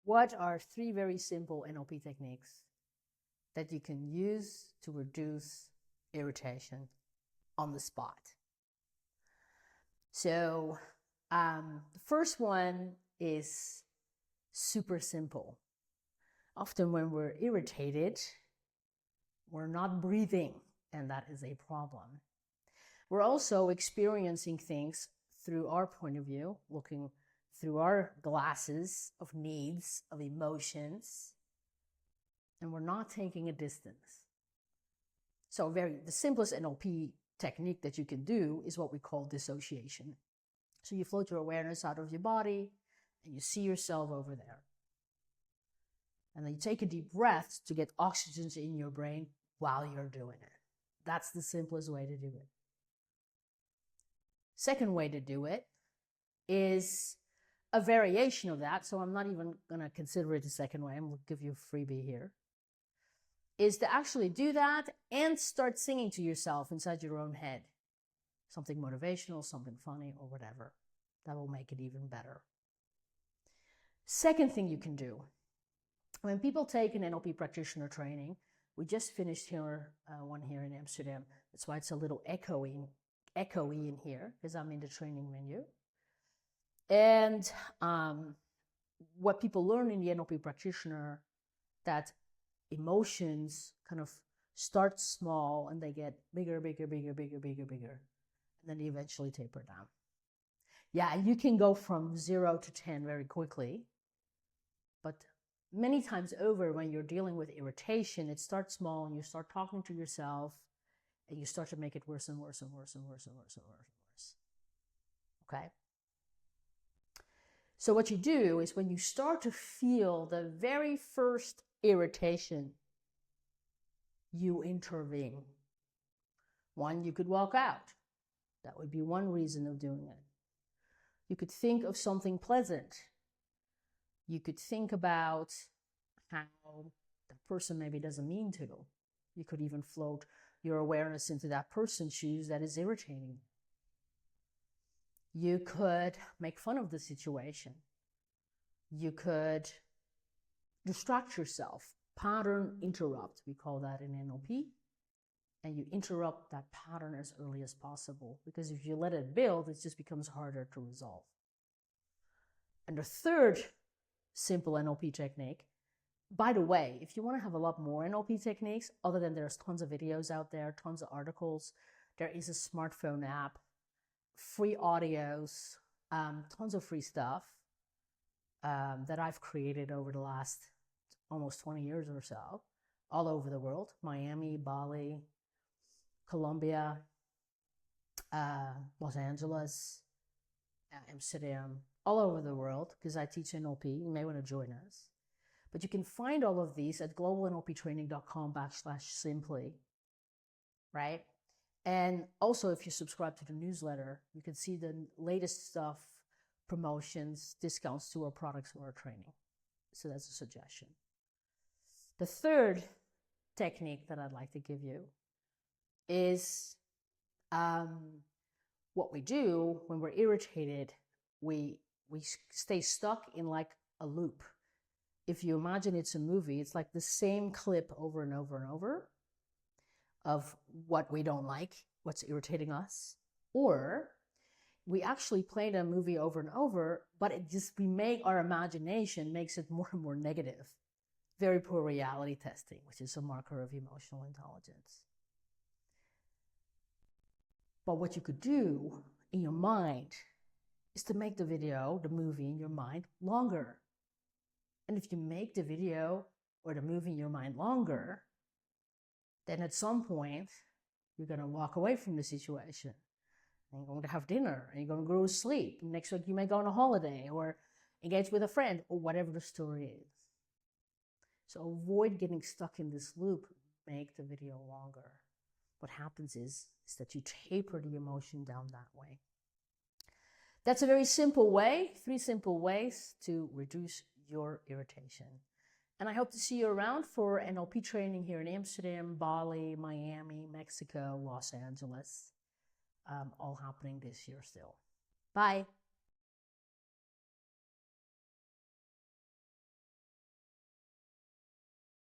what are 3 very simple NLP techniques that you can use to reduce irritation on the spot? So the first one is super simple. Often when we're irritated, we're not breathing, and that is a problem. We're also experiencing things through our point of view, looking through our glasses of needs, of emotions, and we're not taking a distance. So the simplest NLP technique that you can do is what we call dissociation. So you float your awareness out of your body and you see yourself over there. And then you take a deep breath to get oxygen in your brain while you're doing it. That's the simplest way to do it. Second way to do it is a variation of that. So I'm not even going to consider it a second way. I'm going to give you a freebie here. Is to actually do that and start singing to yourself inside your own head. Something motivational, something funny, or whatever. That will make it even better. Second thing you can do. When people take an NLP practitioner training, we just finished one here in Amsterdam. That's why it's a little echoey in here, because I'm in the training venue. And what people learn in the NLP practitioner, that emotions kind of start small and they get bigger, bigger, bigger, bigger, bigger, bigger. And then they eventually taper down. Yeah, you can go from 0 to 10 very quickly. But many times over, when you're dealing with irritation, it starts small and you start talking to yourself and you start to make it worse and worse and worse and worse and worse and worse and worse. Okay? So what you do is when you start to feel the very first irritation, you intervene. One, you could walk out. That would be one reason of doing it. You could think of something pleasant. You could think about how the person maybe doesn't mean to. You could even float your awareness into that person's shoes that is irritating. You could make fun of the situation. You could distract yourself. Pattern interrupt, we call that in NLP. And you interrupt that pattern as early as possible. Because if you let it build, it just becomes harder to resolve. And the third simple NLP technique, by the way, if you want to have a lot more NLP techniques, other than there's tons of videos out there, tons of articles, there is a smartphone app, free audios, tons of free stuff that I've created over the last almost 20 years or so, all over the world. Miami, Bali, Colombia, Los Angeles, Amsterdam, all over the world, because I teach NLP. You may want to join us. But you can find all of these at globalnlptraining.com/simply, right? And also, if you subscribe to the newsletter, you can see the latest stuff, promotions, discounts to our products or our training. So that's a suggestion. The third technique that I'd like to give you is what we do when we're irritated. We stay stuck in like a loop. If you imagine it's a movie, it's like the same clip over and over and over of what we don't like, what's irritating us. Or we actually play the movie over and over, but our imagination makes it more and more negative. Very poor reality testing, which is a marker of emotional intelligence. But what you could do in your mind is to make the movie in your mind longer. And if you make the video or the movie in your mind longer, then at some point, you're going to walk away from the situation. And you're going to have dinner, and you're going to go to sleep. Next week, you may go on a holiday or engage with a friend, or whatever the story is. So avoid getting stuck in this loop. Make the video longer. What happens is that you taper the emotion down that way. That's a very simple way, 3 simple ways to reduce your irritation. And I hope to see you around for NLP training here in Amsterdam, Bali, Miami, Mexico, Los Angeles, all happening this year still. Bye.